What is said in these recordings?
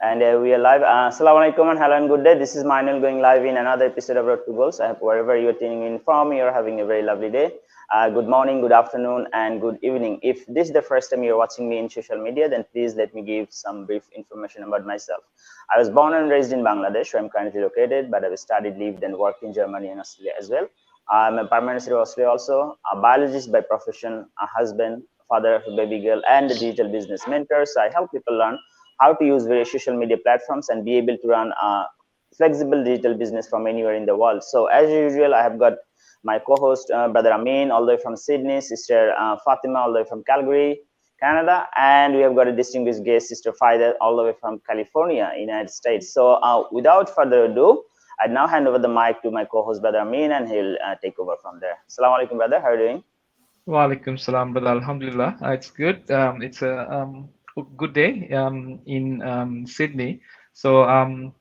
And we are live. Assalamu alaikum and hello and good day. This is Mainul going live in another episode of Road to Goals. I hope wherever you're tuning in from, you're having a very lovely day. Good morning, good afternoon, and good evening. If this is the first time you're watching me in social media, then please let me give some brief information about myself. I was born and raised in Bangladesh, where I'm currently located, but I've studied, lived, and worked in Germany and Australia as well. I'm a permanent resident of Australia also, a biologist by profession, a husband, father of a baby girl, and a digital business mentor. So I help people learn how to use various social media platforms and be able to run a flexible digital business from anywhere in the world. So as usual, I have got my co-host, brother Amin, all the way from Sydney, sister Fatima, all the way from Calgary, Canada, and we have got a distinguished guest, sister Faida, all the way from California, United States. So without further ado, I now hand over the mic to my co-host, brother Amin, and he'll take over from there. Assalamu alaikum, brother. How are you doing? Wa alaikum salam, brother. Alhamdulillah. It's good. It's a good day in Sydney. So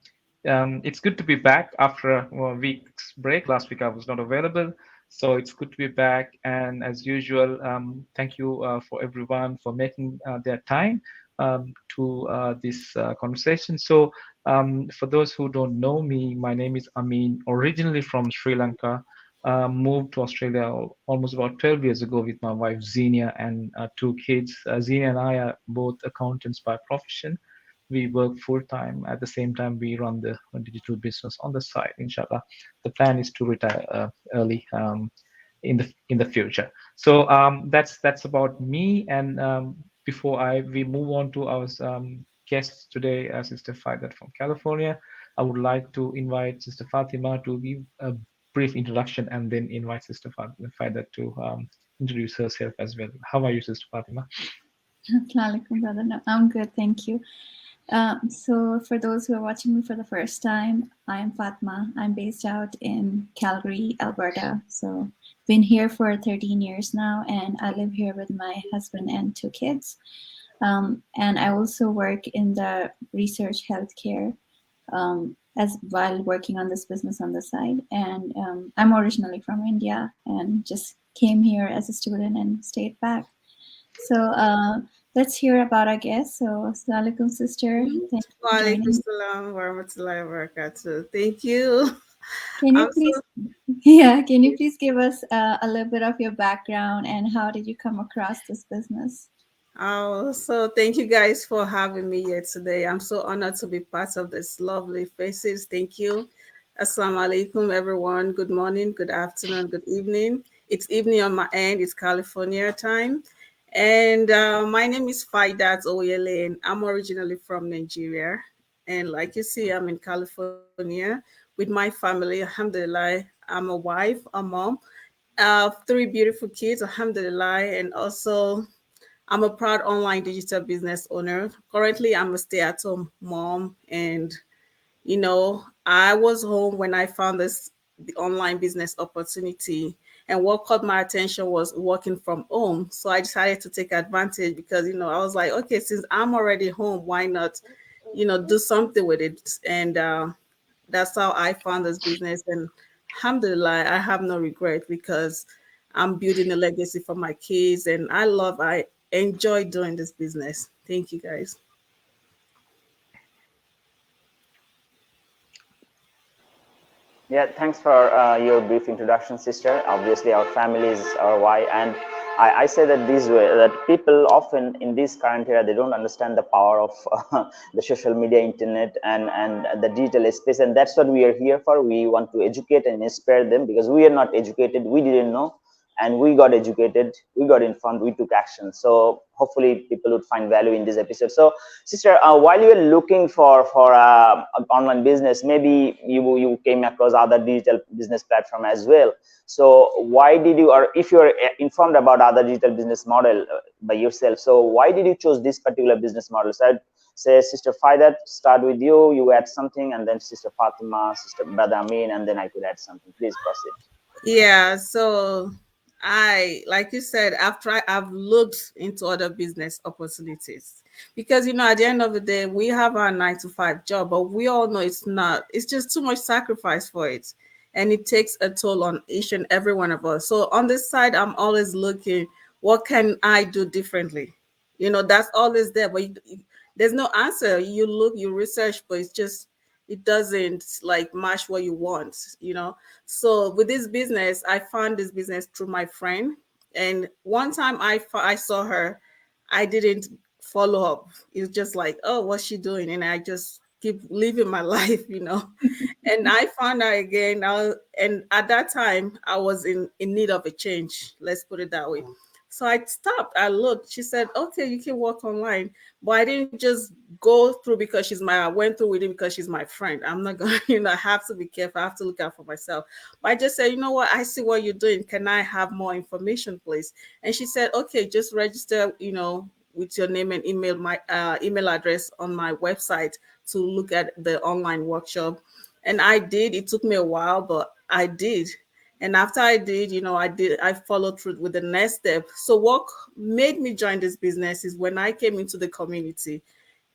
it's good to be back after a week's break. Last week I was not available. So it's good to be back. And as usual, thank you for everyone for making their time to this conversation. So for those who don't know me, my name is Amin, originally from Sri Lanka. Moved to Australia almost about 12 years ago with my wife Xenia and two kids. Xenia and I are both accountants by profession. We work full time. At the same time, we run the digital business on the side. Inshallah, the plan is to retire early in the future. So that's about me. And before we move on to our guests today, Sister Faida from California, I would like to invite Sister Fatima to give a brief introduction and then invite Sister Faida to introduce herself as well. How are you, Sister Fatima? Assalamualaikum, brother. No, I'm good, thank you. So for those who are watching me for the first time, I'm Fatma. I'm based out in Calgary, Alberta. So been here for 13 years now, and I live here with my husband and two kids. And I also work in the research healthcare as while working on this business on the side. And I'm originally from India and just came here as a student and stayed back. So let's hear about our guest. So assalamu alaikum, sister. Thank you for joining. Walaikum salam warahmatullahi wabarakatuh. Thank you. Can you please, can you please give us a little bit of your background and how did you come across this business? Oh, so thank you guys for having me here today. I'm so honored to be part of this lovely faces. Thank you. Assalamu alaikum, everyone. Good morning, good afternoon, good evening. It's evening on my end. It's California time. And my name is 𝒕𝒊𝒓𝒆𝒅, and I'm originally from Nigeria. And like you see, I'm in California with my family. Alhamdulillah, I'm a wife, a mom, three beautiful kids, alhamdulillah. And also, I'm a proud online digital business owner. Currently, I'm a stay-at-home mom. And, I was home when I found the online business opportunity. And what caught my attention was working from home. So I decided to take advantage because, I was like, okay, since I'm already home, why not, do something with it? And that's how I found this business. And alhamdulillah, I have no regret because I'm building a legacy for my kids. And I enjoy doing this business. Thank you, guys. Yeah, thanks for your brief introduction, sister. Obviously, our families are why, and I say that this way, that people often in this current era, they don't understand the power of the social media, internet, and the digital space, and that's what we are here for. We want to educate and inspire them because we are not educated, we didn't know, and we got educated, we got informed, we took action. So hopefully people would find value in this episode. So sister, while you were looking for online business, maybe you came across other digital business platform as well. So why did you, or if you're informed about other digital business model by yourself, so why did you choose this particular business model? So I'd say Sister Faida, start with you, you add something, and then Sister Fatima, Sister Brother Amin, and then I could add something. Please proceed. Yeah, so like you said, I've looked into other business opportunities because, at the end of the day, we have our 9-to-5 job, but we all know it's just too much sacrifice for it. And it takes a toll on each and every one of us. So on this side, I'm always looking, what can I do differently? That's always there, but there's no answer. You look, you research, but it doesn't like match what you want, you know. So with this business, I found this business through my friend. And one time I saw her, I didn't follow up. It was just like, oh, what's she doing? And I just keep living my life, you know. And I found her again. And at that time, I was in need of a change. Let's put it that way. So I stopped. I looked. She said, "Okay, you can work online." But I didn't just go through because I went through with it because she's my friend. I'm not going to, I have to be careful. I have to look out for myself. But I just said, you know what? I see what you're doing. Can I have more information, please? And she said, okay, just register, with your name and email, my email address on my website to look at the online workshop. And I did. It took me a while, but I did. And after I did, I followed through with the next step. So what made me join this business is when I came into the community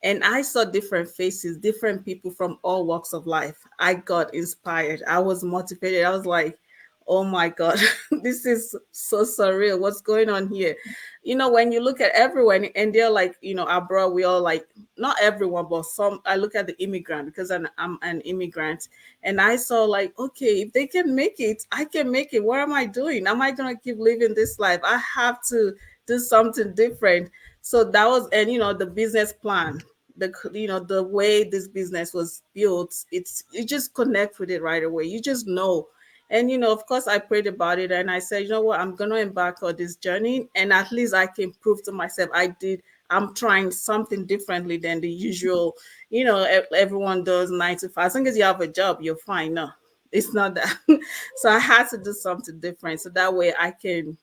and I saw different faces, different people from all walks of life. I got inspired. I was motivated. I was like, oh my God, this is so surreal. What's going on here? When you look at everyone and they're like, abroad, we all like, not everyone, but some, I look at the immigrant because I'm an immigrant. And I saw like, okay, if they can make it, I can make it. What am I doing? Am I going to keep living this life? I have to do something different. So that was, and the business plan, the way this business was built, you just connect with it right away. You just know. And, of course, I prayed about it and I said, you know what, I'm going to embark on this journey. And at least I can prove to myself I'm trying something differently than the usual, everyone does 9 to 5. As long as you have a job, you're fine. No, it's not that. So I had to do something different. So that way I can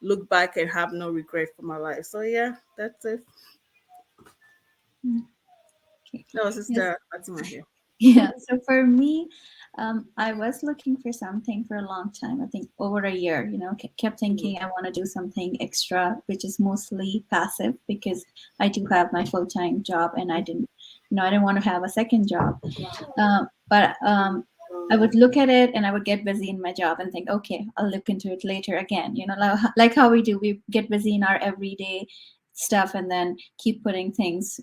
look back and have no regret for my life. So yeah, that's it. Okay. No, Sister Fatima here. Yeah, so for me, I was looking for something for a long time. I think over a year, kept thinking I want to do something extra, which is mostly passive because I do have my full-time job and I didn't want to have a second job. But I would look at it and I would get busy in my job and think, okay, I'll look into it later again. Like how we do, we get busy in our everyday stuff and then keep putting things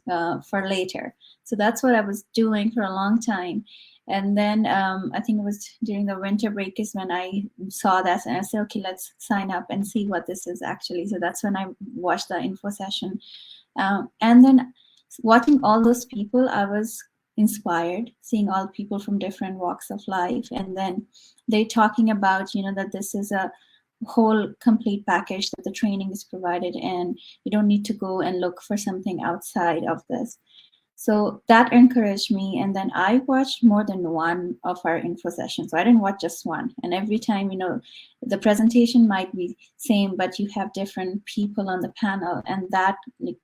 for later. So that's what I was doing for a long time. And then I think it was during the winter break is when I saw that and I said, okay, let's sign up and see what this is actually. So that's when I watched the info session. And then watching all those people, I was inspired, seeing all people from different walks of life. And then they talking about, that this is a whole complete package, that the training is provided and you don't need to go and look for something outside of this. So that encouraged me. And then I watched more than one of our info sessions. So I didn't watch just one. And every time, the presentation might be same, but you have different people on the panel. And that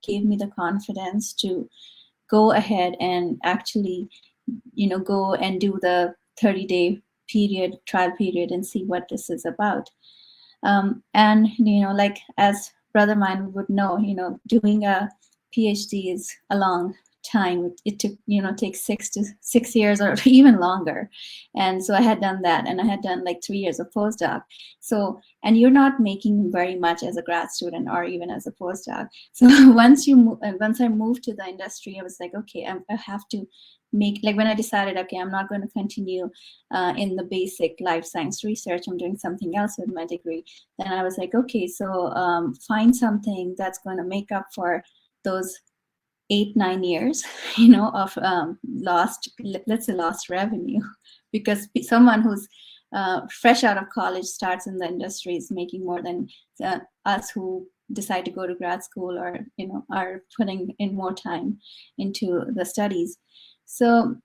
gave me the confidence to go ahead and actually, go and do the 30-day trial period and see what this is about. And, like as brother mine would know, doing a PhD is a long time. It took, takes 6 years or even longer. And so I had done that and I had done like 3 years of postdoc. So, and you're not making very much as a grad student or even as a postdoc. So once I moved to the industry, I was like, okay, I have to make, like when I decided, okay, I'm not going to continue in the basic life science research, I'm doing something else with my degree. Then I was like, okay, so find something that's going to make up for those 8-9 years, of lost revenue, because someone who's fresh out of college starts in the industry is making more than us who decide to go to grad school or, are putting in more time into the studies. So,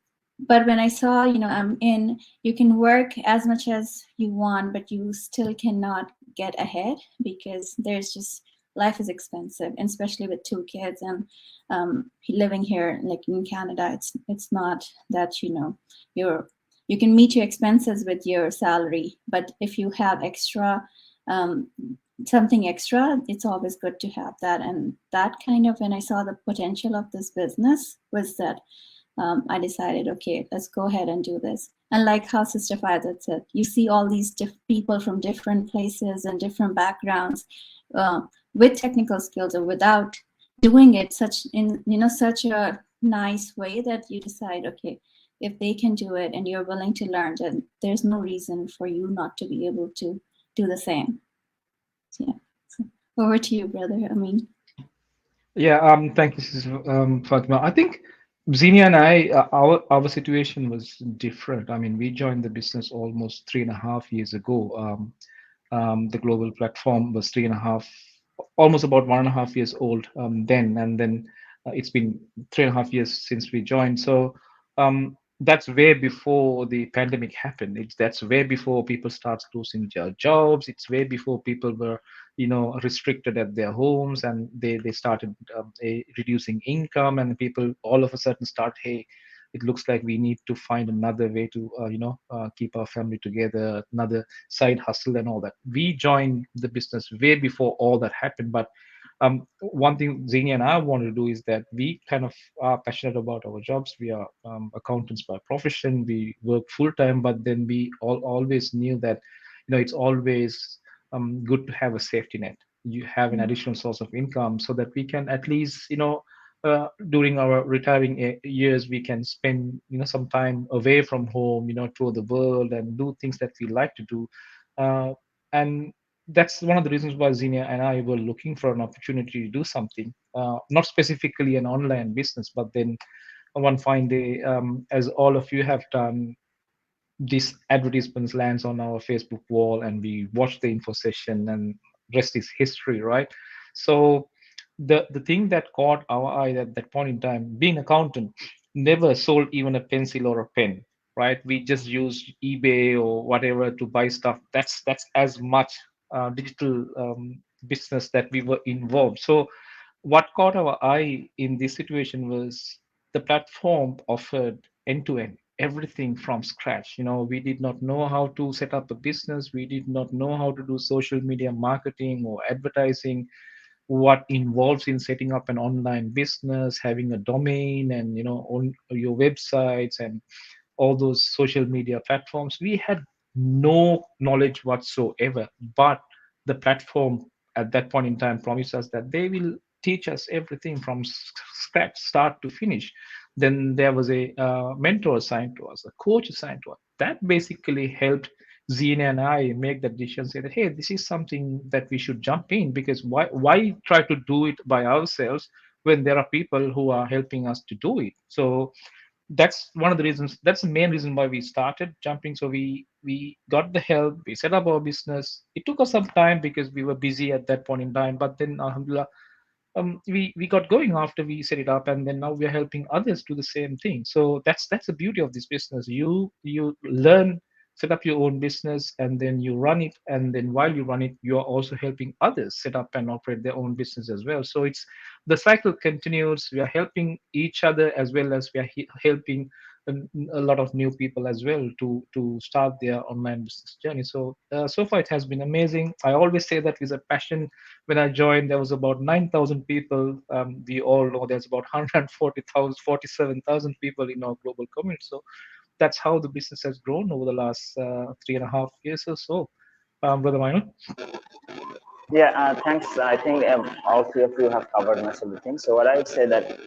but when I saw, you can work as much as you want, but you still cannot get ahead because there's just, life is expensive, and especially with 2 kids and living here, like in Canada, it's not that, you can meet your expenses with your salary, but if you have extra, something extra, it's always good to have that. And that kind of, when I saw the potential of this business, was that I decided, okay, let's go ahead and do this. And like how Sister Faida said, you see all these people from different places and different backgrounds with technical skills or without doing it such a nice way that you decide, okay, if they can do it and you're willing to learn, then there's no reason for you not to be able to do the same. So, yeah. So, over to you, brother. I mean. Yeah, thank you, Fatima. I think Zenia and I, our situation was different. I mean, we joined the business almost 3.5 years ago. The global platform was 3.5, almost about 1.5 years old then, and then it's been 3.5 years since we joined. So that's way before the pandemic happened. That's way before people start losing their jobs. It's way before people were, restricted at their homes, and they started reducing income, and people all of a sudden start, hey, it looks like we need to find another way to keep our family together, another side hustle and all that. We joined the business way before all that happened. But one thing Zenia and I want to do is that we kind of are passionate about our jobs. We are accountants by profession. We work full time, but then we always knew that it's always good to have a safety net. You have an additional source of income so that we can at least during our retiring years, we can spend some time away from home, tour the world and do things that we like to do. And that's one of the reasons why Xenia and I were looking for an opportunity to do something, not specifically an online business, but then one fine day, as all of you have done, this advertisements lands on our Facebook wall, and we watch the info session, and rest is history, right? So the thing that caught our eye at that point in time, being accountant, never sold even a pencil or a pen, right? We just used eBay or whatever to buy stuff. That's as much digital business that we were involved. So what caught our eye in this situation was the platform offered end to end everything from scratch. We did not know how to set up a business. We did not know how to do social media marketing or advertising, what involves in setting up an online business, having a domain, and on your websites and all those social media platforms. We had no knowledge whatsoever, but the platform at that point in time promised us that they will teach us everything from scratch, start to finish. Then there was a mentor assigned to us, a coach assigned to us. That basically helped Zina and I make that decision, say that, hey, this is something that we should jump in, because why try to do it by ourselves when there are people who are helping us to do it? So that's one of the reasons, that's the main reason why we started jumping. So we got the help, we set up our business. It took us some time because we were busy at that point in time, but then alhamdulillah, we got going after we set it up, and then now we are helping others do the same thing. So that's the beauty of this business. You learn, set up your own business, and then you run it, and then while you run it, you are also helping others set up and operate their own business as well. So it's the cycle continues. We are helping each other as well as we are helping a lot of new people as well to start their online business journey. So so far it has been amazing. I always say that with a passion. When I joined, there was about 9,000 people. We all know there's about 140,000, 47,000 people in our global community. So that's how the business has grown over the last 3.5 years or so. Brother Minor? Yeah, thanks. I think all three of you have covered most of the things. So what I would say that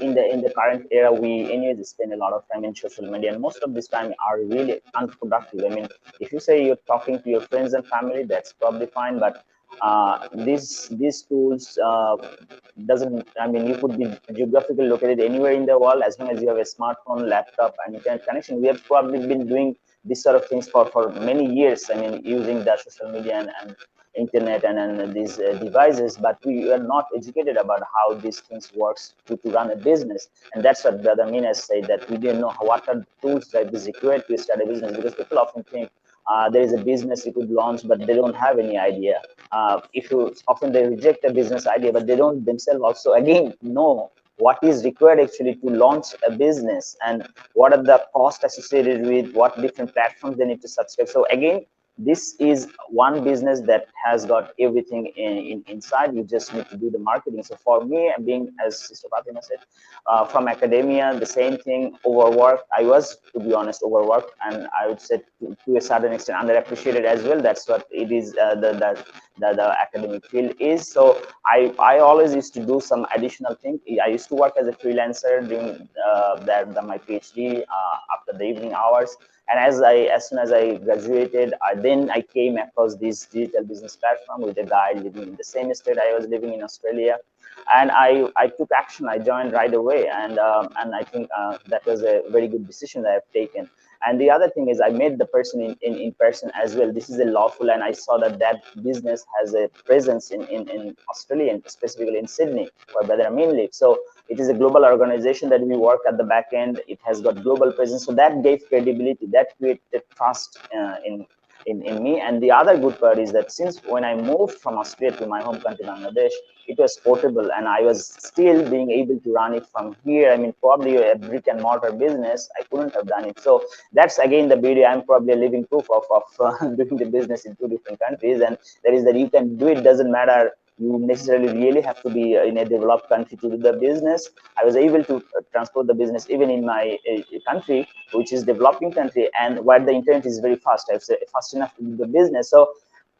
in the current era, we anyways spend a lot of time in social media, and most of this time are really unproductive. I mean, if you say you're talking to your friends and family, that's probably fine, but these tools doesn't. I mean, you could be geographically located anywhere in the world as long as you have a smartphone, laptop, and internet connection. We have probably been doing this sort of things for many years. I mean, using the social media and internet and these devices, but we are not educated about how these things works to run a business. And that's what Brother Minas said, that we didn't know what are the tools that is required to start a business, because people often think there is a business you could launch, but they don't have any idea. If you often they reject a business idea, but they don't themselves also again know what is required actually to launch a business, and what are the costs associated with what different platforms they need to subscribe. So again, this is one business that has got everything inside. You just need to do the marketing. So for me, being, as Sister Fatima said, from academia, the same thing, overworked. I was, to be honest, overworked, and I would say to a certain extent underappreciated as well. That's what it is, the academic field is. So I always used to do some additional thing. I used to work as a freelancer doing my PhD after the evening hours. And as soon as I graduated, then I came across this digital business platform with a guy living in the same state I was living in Australia, and I took action. I joined right away, and I think that was a very good decision that I've taken. And the other thing is, I met the person in person as well. This is a lawful, and I saw that business has a presence in Australia, and specifically in Sydney, where Brother Amin lives. So it is a global organization that we work at the back end. It has got global presence. So that gave credibility, that created trust in me. And the other good part is that since when I moved from Australia to my home country, Bangladesh, it was portable, and I was still being able to run it from here. I mean, probably a brick and mortar business, I couldn't have done it. So that's again the beauty. I'm probably a living proof of doing the business in two different countries, and that is that you can do it. Doesn't matter you necessarily really have to be in a developed country to do the business. I was able to transport the business even in my country, which is developing country, and where the internet is very fast. I say fast enough to do the business. So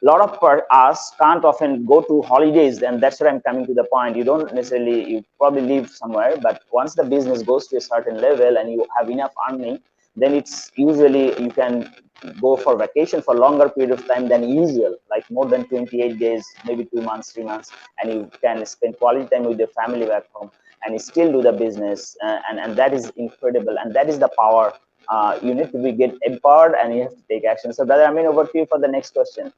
a lot of us can't often go to holidays, and that's where I'm coming to the point. You don't necessarily, you probably live somewhere, but once the business goes to a certain level and you have enough earning, then it's usually you can go for vacation for longer period of time than usual, like more than 28 days, maybe 2 months, 3 months, and you can spend quality time with your family back home, and you still do the business, and that is incredible, and that is the power. You need to be get empowered, and you have to take action. So, brother, I mean, over to you for the next question.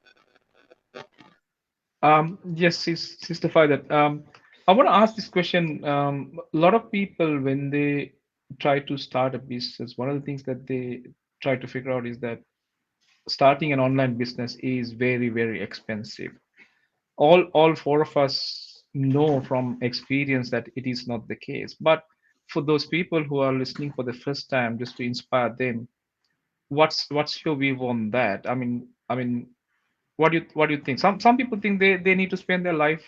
Yes, Sister Faidat. I want to ask this question. A lot of people, when they try to start a business, one of the things that they try to figure out is that starting an online business is very, very expensive. All four of us know from experience that it is not the case. But for those people who are listening for the first time, just to inspire them, what's your view on that? I mean, what do you think? Some people think they need to spend their life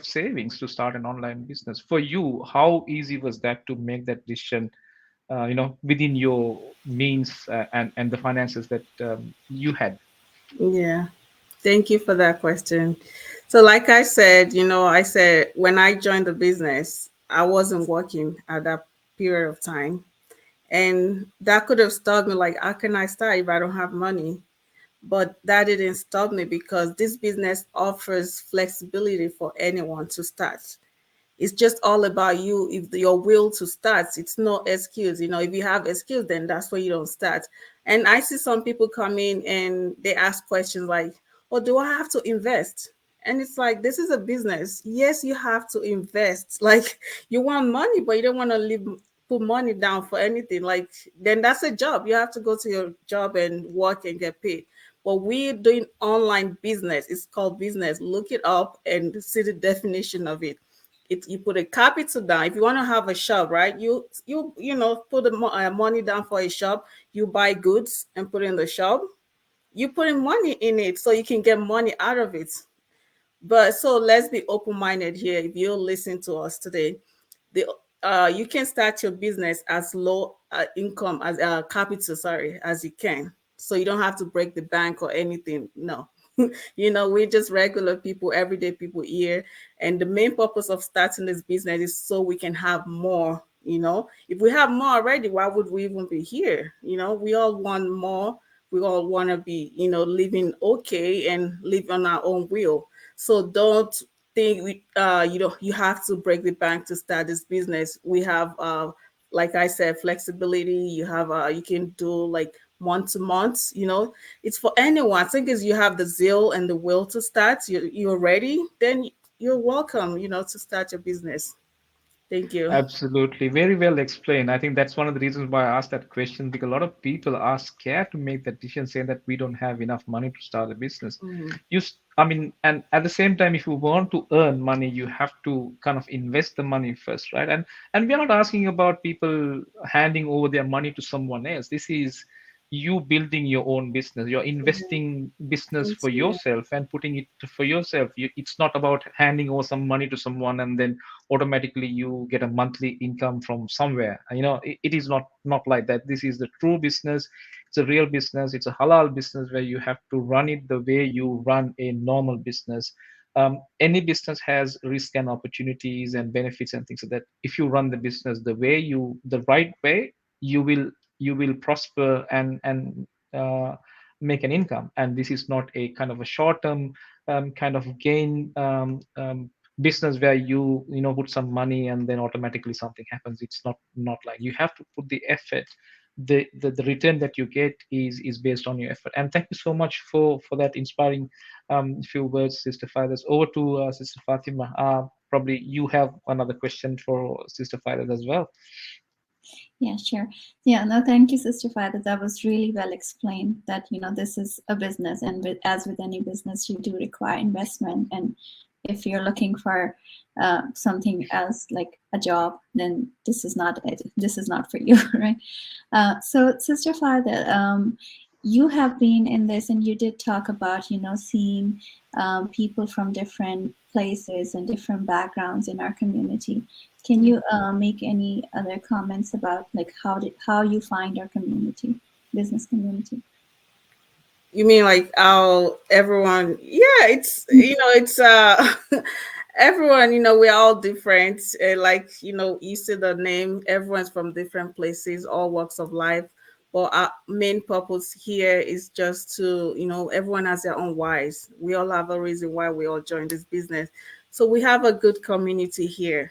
savings to start an online business. For you, how easy was that to make that decision? Within your means and the finances that you had. Yeah. Thank you for that question. So, like I said, I said when I joined the business, I wasn't working at that period of time. And that could have stopped me. Like, how can I start if I don't have money? But that didn't stop me because this business offers flexibility for anyone to start. It's just all about you. If your will to start, it's no excuse. If you have excuse, then that's why you don't start. And I see some people come in and they ask questions like, "Oh, do I have to invest?" And it's like, this is a business. Yes, you have to invest. Like, you want money, but you don't want to put money down for anything. Like, then that's a job. You have to go to your job and work and get paid. But we're doing online business. It's called business. Look it up and see the definition of it. You put a capital down. If you want to have a shop, right? You put the money down for a shop. You buy goods and put it in the shop. You put in money in it so you can get money out of it. But so let's be open-minded here. If you listen to us today, you can start your business as low income as capital, sorry, as you can. So you don't have to break the bank or anything. No, we're just regular people, everyday people here. And the main purpose of starting this business is so we can have more. If we have more already, why would we even be here? We all want more. We all want to be, living okay and live on our own will. So don't think you have to break the bank to start this business. We have like I said, flexibility. You can do like month to month. It's for anyone. I think as you have the zeal and the will to start, you're ready, then you're welcome, to start your business. Thank you. Absolutely, very well explained. I think that's one of the reasons why I asked that question, because a lot of people are scared to make that decision, saying that we don't have enough money to start a business. And at the same time, if you want to earn money, you have to kind of invest the money first, right? And we're not asking about people handing over their money to someone else. This is you building your own business. You're investing business for yourself and putting it for yourself. It's not about handing over some money to someone and then automatically you get a monthly income from somewhere. It is not like that. This is the true business. It's a real business. It's a halal business where you have to run it the way you run a normal business. Any business has risk and opportunities and benefits and things like that. If you run the business the right way, you will prosper and make an income. And this is not a kind of a short-term kind of gain business where you put some money and then automatically something happens. It's not like you have to put the effort. The return that you get is based on your effort. And thank you so much for that inspiring few words, Sister Fathers. Over to Sister Fatima. Probably you have another question for Sister Fathers as well. Yeah, sure. Yeah, no, thank you, Sister Father. That was really well explained that, this is a business, and as with any business, you do require investment. And if you're looking for something else like a job, then this is not it. This is not for you, right? So, Sister Father, you have been in this, and you did talk about, seeing people from different places and different backgrounds in our community. Can you make any other comments about like how you find our community, business community? You mean like how everyone? Yeah, it's everyone. We're all different. Like you see the name. Everyone's from different places, all walks of life. But our main purpose here is just to everyone has their own whys. We all have a reason why we all joined this business. So we have a good community here.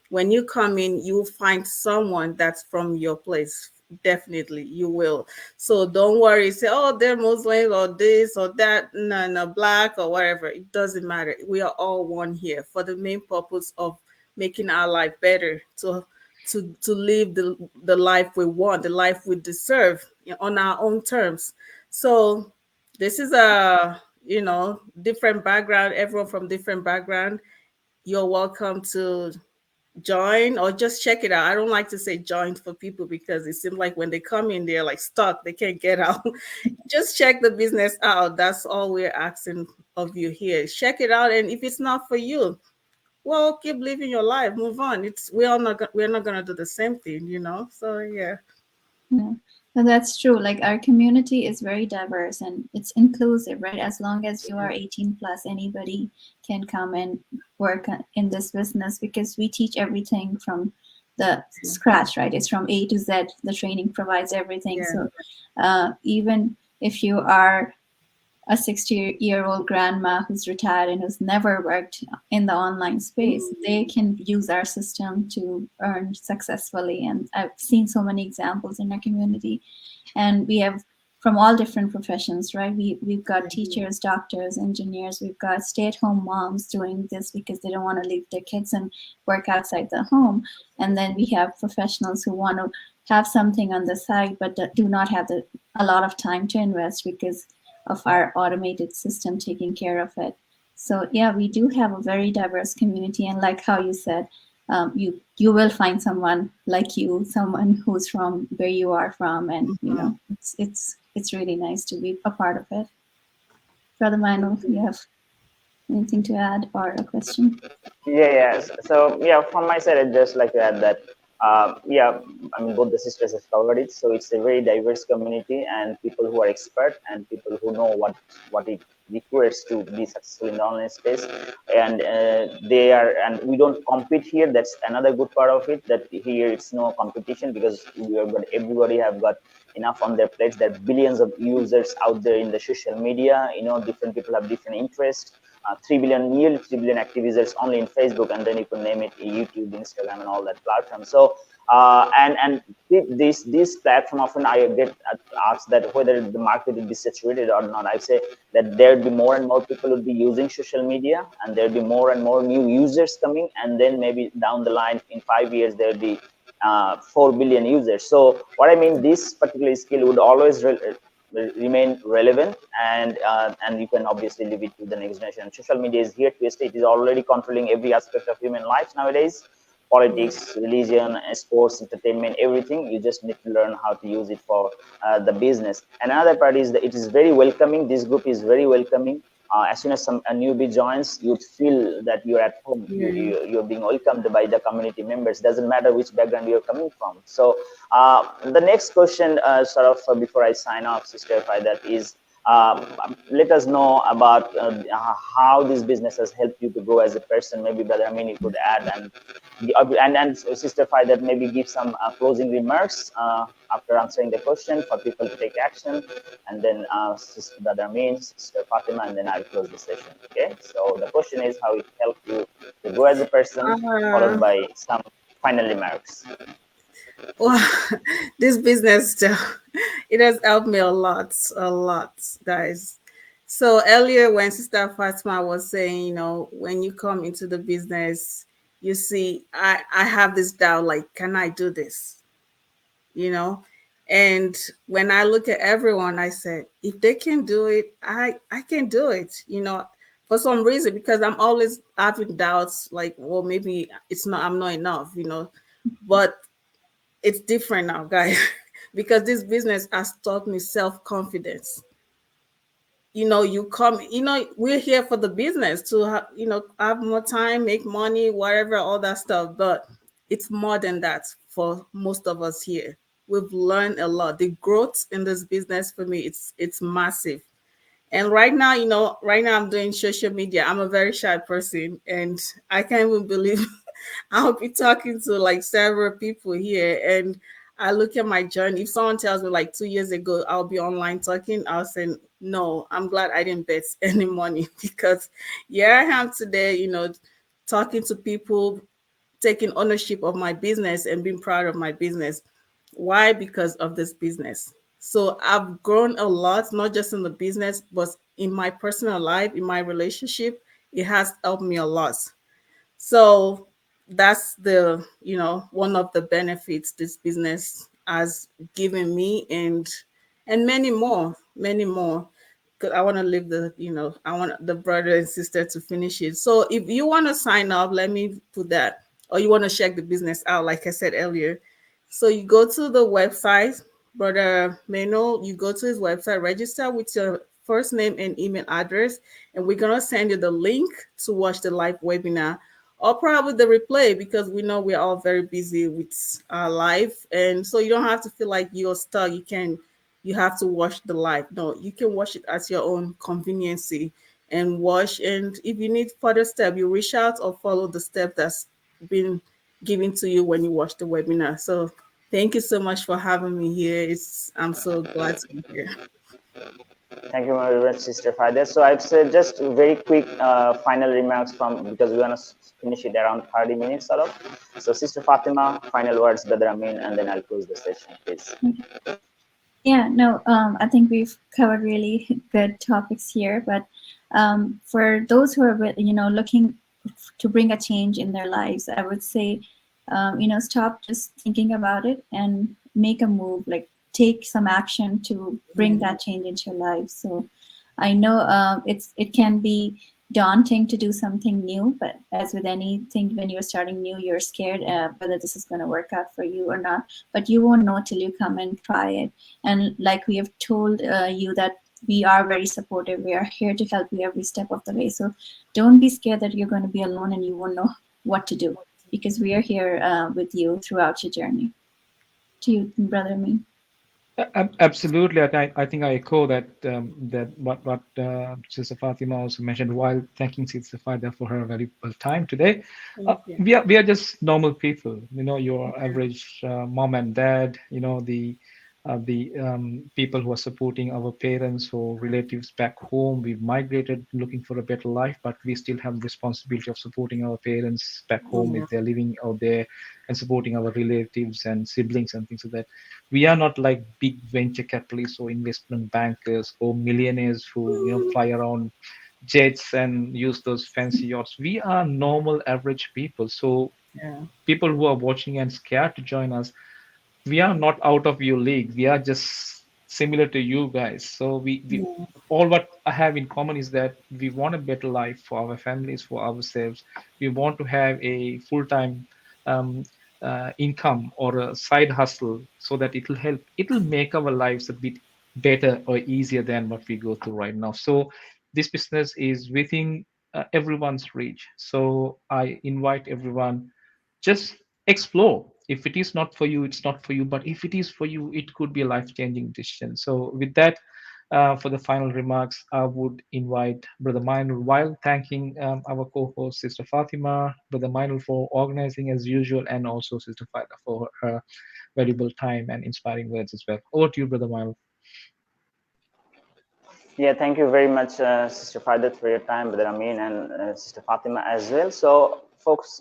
When you come in, you will find someone that's from your place. Definitely you will. So don't worry, say, oh, they're Muslims or this or that, no, black or whatever. It doesn't matter. We are all one here for the main purpose of making our life better, to live the life we want, the life we deserve on our own terms. So this is a different background, everyone from different background. You're welcome to join or just check it out. I don't like to say join for people because it seems like when they come in, they're like stuck, they can't get out. Just check the business out. That's all we're asking of you here. Check it out, and if it's not for you, well, keep living your life, move on. We're not gonna do the same thing, So yeah. Yeah, and that's true. Like our community is very diverse and it's inclusive, right? As long as you are 18 plus, anybody can come and work in this business because we teach everything from the scratch, right? It's from A to Z. The training provides everything. Yeah. So even if you are a 60-year-old grandma who's retired and who's never worked in the online space, they can use our system to earn successfully. And I've seen so many examples in our community. And we have from all different professions, right? We've got teachers, doctors, engineers. We've got stay-at-home moms doing this because they don't want to leave their kids and work outside the home. And then we have professionals who want to have something on the side, but do not have a lot of time to invest because of our automated system taking care of it. So yeah, we do have a very diverse community, and like how you said, you will find someone like you, someone who's from where you are from, and it's really nice to be a part of it. Brother Mano, if you have anything to add or a question? Yes. So yeah, from my side, I'd just like to add that yeah, I mean, both the sisters have covered it. So it's a very diverse community, and people who are expert and people who know what it requires to be successful in the online space. And and we don't compete here. That's another good part of it. That here it's no competition because everybody have got enough on their plates. There are billions of users out there in the social media. Different people have different interests. 3 billion, nearly 3 billion active users only in Facebook, and then you can name it YouTube, Instagram, and all that platform. So and this platform, often I get asked that whether the market will be saturated or not. I say that there will be more and more people will be using social media, and there will be more and more new users coming, and then maybe down the line in 5 years there will be 4 billion users. So what I mean, this particular skill would always remain relevant, and you can obviously leave it to the next generation. Social media is here to stay. It is already controlling every aspect of human life nowadays. politics, religion, sports, entertainment, everything. You just need to learn how to use it for the business. And another part is that it is very welcoming. This group is very welcoming. As soon as a newbie joins, you'd feel that you're at home. Yeah. You're being welcomed by the community members. Doesn't matter which background you're coming from. So the next question, before I sign off, Sister Faida, is let us know about how this business has helped you to grow as a person. Maybe Brother Amin, you could add, and Sister Faida, maybe give some closing remarks after answering the question for people to take action, and then Sister Brother Amin, Sister Fatima, and then I'll close the session. Okay. So the question is how it helped you to grow as a person, followed Uh, by some final remarks. well, this business, it has helped me a lot, guys. So earlier when Sister Fatima was saying, when you come into the business, you see, I have this doubt, like, can I do this? You know? And when I look at everyone, I said, if they can do it, I can do it, for some reason, because I'm always having doubts, like, well, maybe I'm not enough, but it's different now, guys, because this business has taught me self-confidence. You come, we're here for the business to have more time, make money, whatever, all that stuff. But it's more than that for most of us here. We've learned a lot. The growth in this business for me, it's massive. And right now I'm doing social media. I'm a very shy person, and I can't even believe I'll be talking to like several people here. And I look at my journey. If someone tells me like 2 years ago I'll be online talking, I'll say no. I'm glad I didn't bet any money because here I am today, talking to people, taking ownership of my business and being proud of my business. Why? Because of this business. So I've grown a lot, not just in the business, but in my personal life, in my relationship. It has helped me a lot. So that's one of the benefits this business has given me, and many more. Because I want to leave I want the brother and sister to finish it. So if you want to sign up, let me put that, or you want to check the business out, like I said earlier. So you go to the website, Brother Mano, you go to his website, register with your first name and email address, and we're gonna send you the link to watch the live webinar or probably the replay, because we know we're all very busy with our life. And so you don't have to feel like you're stuck. You have to watch the live. No, you can watch it at your own convenience and watch. And if you need further step, you reach out or follow the step that's been given to you when you watch the webinar. So thank you so much for having me here. I'm so glad to be here. Thank you very much, Sister Faida. So I'd say just very quick final remarks from, because we're gonna finish it around 30 minutes sort of. So Sister Fatima, final words, Brother Amin, and then I'll close the session, please. Yeah, no, I think we've covered really good topics here. But for those who are, looking to bring a change in their lives, I would say, stop just thinking about it and make a move. Like, take some action to bring that change into your life. So I know it can be daunting to do something new, but as with anything, when you're starting new, you're scared whether this is going to work out for you or not. But you won't know till you come and try it. And like we have told you that we are very supportive. We are here to help you every step of the way. So don't be scared that you're going to be alone and you won't know what to do, because we are here with you throughout your journey. To you, Brother Amin. Absolutely, I think I echo that what Sister Fatima also mentioned while thanking Sister Fatima for her valuable time today. We are just normal people, your average mom and dad, the people who are supporting our parents or relatives back home. We've migrated looking for a better life, but we still have responsibility of supporting our parents back home if they're living out there, and supporting our relatives and siblings and things like that. We are not like big venture capitalists or investment bankers or millionaires who fly around jets and use those fancy yachts. We are normal average people. So people who are watching and scared to join us, we are not out of your league. We are just similar to you guys. So we all what I have in common is that we want a better life for our families, for ourselves. We want to have a full-time income or a side hustle, so that it'll make our lives a bit better or easier than what we go through right now. So this business is within everyone's reach. So I invite everyone, just explore. If it is not for you, it's not for you, but if it is for you, it could be a life-changing decision. So with that, for the final remarks, I would invite Brother Mainul, while thanking our co-host Sister Fatima, Brother Mainul for organizing as usual, and also Sister Fatima for her valuable time and inspiring words as well. Over to you, Brother Mainul. Yeah, thank you very much, Sister Faidat, for your time, Brother Amin, and Sister Fatima as well. So, folks,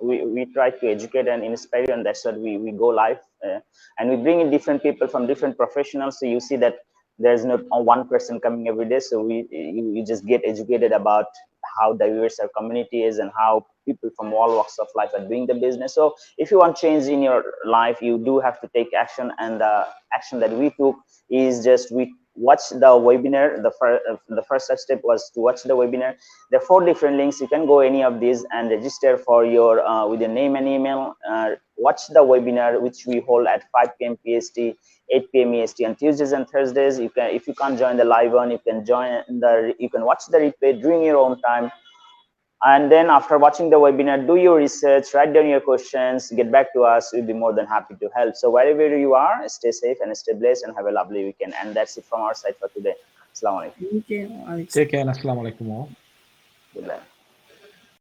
we try to educate and inspire you, and that's what we go live. And we bring in different people from different professionals. So you see that there's not one person coming every day. So you just get educated about how diverse our community is and how people from all walks of life are doing the business. So if you want change in your life, you do have to take action, and the action that we took is just we watch the webinar. The first step was to watch the webinar. There are 4 different links. You can go any of these and register for your with your name and email. Watch the webinar, which we hold at 5 p.m. PST, 8 p.m. EST on Tuesdays and Thursdays. You can, if you can't join the live one, you can watch the replay during your own time. And then after watching the webinar, do your research, write down your questions, get back to us. We'll be more than happy to help. So wherever you are, stay safe and stay blessed, and have a lovely weekend. And that's it from our side for today. Assalamu alaikum. Thank you. Take care and assalamu alaikum all.